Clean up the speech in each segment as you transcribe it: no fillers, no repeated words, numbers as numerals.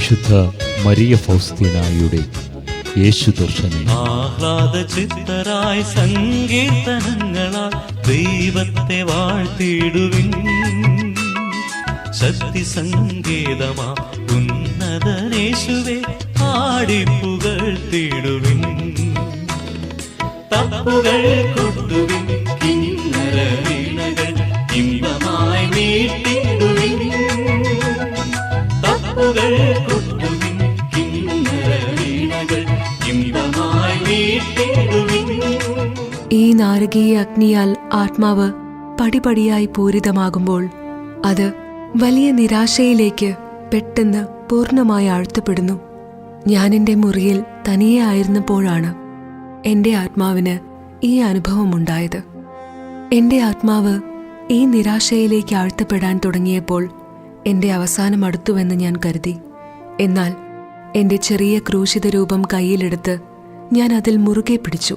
വിശുദ്ധ മരിയ ഫൗസ്തീനായുടെ യേശുദർശനം. ആഹ്ലാദ ചിത്തരായി സങ്കീർത്തനങ്ങളാൽ ദൈവത്തെ വാഴ്ത്തിടുവിൻ. ശക്തി സങ്കേതമാ ഉന്നതനേശുവേ ആടിപ്പുകഴ്ത്തിടുവിൻ. തപ്പുകൾ കൊട്ടുവിൻ, കിന്നര വീണകൾ ഇമ്പമായി മീട്ടിടുവിൻ. തപ്പുകൾ കൊട്ടുവിൻ, കിന്നര വീണകൾ ഇമ്പമായി മീട്ടിടുവിൻ. ഈ നാരകീയ അഗ്നിയാൽ ആത്മാവ് പടിപടിയായി പൂരിതമാകുമ്പോൾ അത് വലിയ നിരാശയിലേക്ക് പെട്ടെന്ന് പൂർണ്ണമായി ആഴ്ത്തപ്പെടുന്നു. ഞാനെൻ്റെ മുറിയിൽ തനിയെ ആയിരുന്നപ്പോഴാണ് എൻ്റെ ആത്മാവിന് ഈ അനുഭവമുണ്ടായത്. എൻ്റെ ആത്മാവ് ഈ നിരാശയിലേക്ക് ആഴ്ത്തപ്പെടാൻ തുടങ്ങിയപ്പോൾ എൻ്റെ അവസാനം അടുത്തുവെന്ന് ഞാൻ കരുതി. എന്നാൽ എൻ്റെ ചെറിയ ക്രൂശിത രൂപം കയ്യിലെടുത്ത് ഞാൻ അതിൽ മുറുകെ പിടിച്ചു.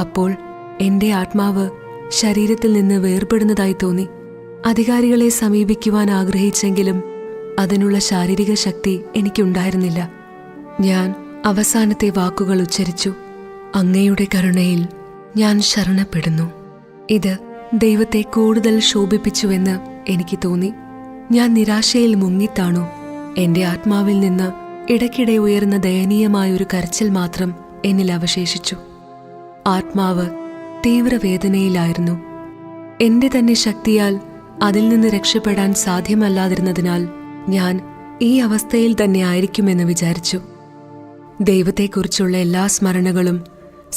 അപ്പോൾ എൻ്റെ ആത്മാവ് ശരീരത്തിൽ നിന്ന് വേർപെടുന്നതായി തോന്നി. അധികാരികളെ സമീപിക്കുവാൻ ആഗ്രഹിച്ചെങ്കിലും അതിനുള്ള ശാരീരിക ശക്തി എനിക്കുണ്ടായിരുന്നില്ല. ഞാൻ അവസാനത്തെ വാക്കുകൾ ഉച്ചരിച്ചു: അങ്ങയുടെ കരുണയിൽ ഞാൻ ശരണപ്പെടുന്നു. ഇത് ദൈവത്തെ കൂടുതൽ ശോഭിപ്പിച്ചുവെന്ന് എനിക്ക് തോന്നി. ഞാൻ നിരാശയിൽ മുങ്ങിത്താണു. എൻ്റെ ആത്മാവിൽ നിന്ന് ഇടയ്ക്കിടെ ഉയർന്ന ദയനീയമായൊരു കരച്ചിൽ മാത്രം എന്നിൽ അവശേഷിച്ചു. ആത്മാവ് തീവ്രവേദനയിലായിരുന്നു. എൻ്റെ തന്നെ ശക്തിയാൽ അതിൽ നിന്ന് രക്ഷപ്പെടാൻ സാധ്യമല്ലാതിരുന്നതിനാൽ ഞാൻ ഈ അവസ്ഥയിൽ തന്നെ ആയിരിക്കുമെന്ന് വിചാരിച്ചു. ദൈവത്തെക്കുറിച്ചുള്ള എല്ലാ സ്മരണകളും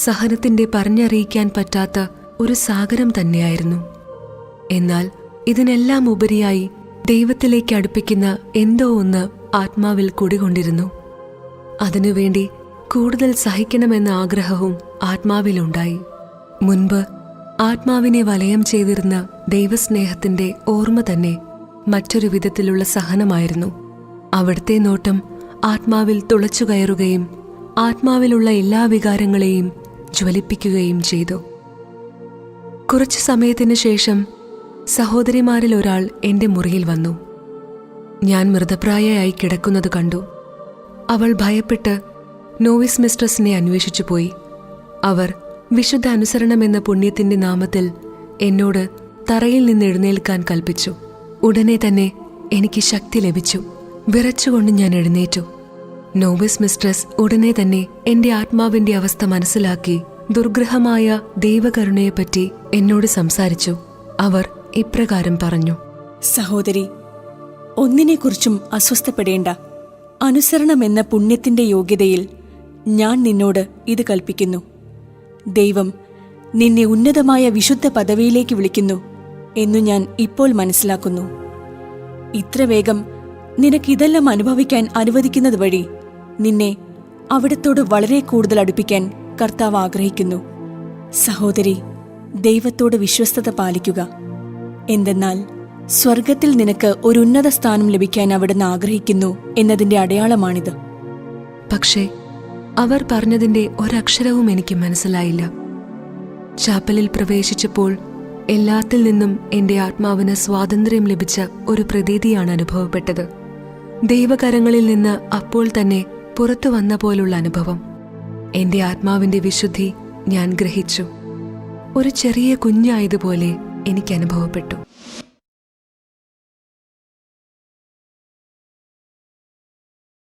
സഹനത്തിന്റെ പറഞ്ഞറിയിക്കാൻ പറ്റാത്ത ഒരു സാഗരം തന്നെയായിരുന്നു. എന്നാൽ ഇതിനെല്ലാം ഉപരിയായി ദൈവത്തിലേക്ക് അടുപ്പിക്കുന്ന എന്തോ ഒന്ന് ആത്മാവിൽ കുടികൊണ്ടിരുന്നു. അതിനുവേണ്ടി കൂടുതൽ സഹിക്കണമെന്ന ആഗ്രഹവും ആത്മാവിലുണ്ടായി. മുൻപ് ആത്മാവിനെ വലയം ചെയ്തിരുന്ന ദൈവസ്നേഹത്തിന്റെ ഓർമ്മ തന്നെ മറ്റൊരു വിധത്തിലുള്ള സഹനമായിരുന്നു. അവിടുത്തെ നോട്ടം ആത്മാവിൽ തുളച്ചു കയറുകയും ആത്മാവിലുള്ള എല്ലാ വികാരങ്ങളെയും ജ്വലിപ്പിക്കുകയും ചെയ്തു. കുറച്ചു സമയത്തിനു ശേഷം സഹോദരിമാരിൽ ഒരാൾ എൻ്റെ മുറിയിൽ വന്നു. ഞാൻ മൃതപ്രായയായി കിടക്കുന്നത് കണ്ടു. അവൾ ഭയപ്പെട്ട് നോവിസ് മിസ്ട്രസിനെ അന്വേഷിച്ചു പോയി. അവർ വിശുദ്ധ അനുസരണമെന്ന പുണ്യത്തിന്റെ നാമത്തിൽ എന്നോട് തറയിൽ നിന്ന് എഴുന്നേൽക്കാൻ കൽപ്പിച്ചു. ഉടനെ തന്നെ എനിക്ക് ശക്തി ലഭിച്ചു. വിറച്ചുകൊണ്ട് ഞാൻ എഴുന്നേറ്റു. നോവിസ് മിസ്ട്രസ് ഉടനെ തന്നെ എൻ്റെ ആത്മാവിന്റെ അവസ്ഥ മനസ്സിലാക്കി ദുർഗ്രഹമായ ദൈവകരുണയെപ്പറ്റി എന്നോട് സംസാരിച്ചു. അവർ ഇപ്രകാരം പറഞ്ഞു: സഹോദരി, ഒന്നിനെക്കുറിച്ചും അസ്വസ്ഥപ്പെടേണ്ട. അനുസരണമെന്ന പുണ്യത്തിന്റെ യോഗ്യതയിൽ ഞാൻ നിന്നോട് ഇത് കൽപ്പിക്കുന്നു. ദൈവം നിന്നെ ഉന്നതമായ വിശുദ്ധ പദവിയിലേക്ക് വിളിക്കുന്നു എന്നു ഞാൻ ഇപ്പോൾ മനസ്സിലാക്കുന്നു. ഇത്ര വേഗം നിനക്കിതെല്ലാം അനുഭവിക്കാൻ അനുവദിക്കുന്നത് വഴി നിന്നെ അവിടത്തോട് വളരെ കൂടുതൽ അടുപ്പിക്കാൻ കർത്താവ് ആഗ്രഹിക്കുന്നു. സഹോദരി, ദൈവത്തോട് വിശ്വസ്തത പാലിക്കുക. എന്തെന്നാൽ സ്വർഗത്തിൽ നിനക്ക് ഒരു ഉന്നത സ്ഥാനം ലഭിക്കാൻ അവിടുന്ന് ആഗ്രഹിക്കുന്നു എന്നതിന്റെ അടയാളമാണിത്. പക്ഷേ അവർ പറഞ്ഞതിന്റെ ഒരക്ഷരവും എനിക്ക് മനസ്സിലായില്ല. ചാപ്പലിൽ പ്രവേശിച്ചപ്പോൾ എല്ലാത്തിൽ നിന്നും എൻ്റെ ആത്മാവിന് സ്വാതന്ത്ര്യം ലഭിച്ച ഒരു പ്രതീതിയാണ് അനുഭവപ്പെട്ടത്. ദൈവകരങ്ങളിൽ നിന്ന് അപ്പോൾ തന്നെ പുറത്തു വന്ന പോലുള്ള അനുഭവം. എൻ്റെ ആത്മാവിന്റെ വിശുദ്ധി ഞാൻ ഗ്രഹിച്ചു. ഒരു ചെറിയ കുഞ്ഞായതുപോലെ എനിക്ക് അനുഭവപ്പെട്ടു.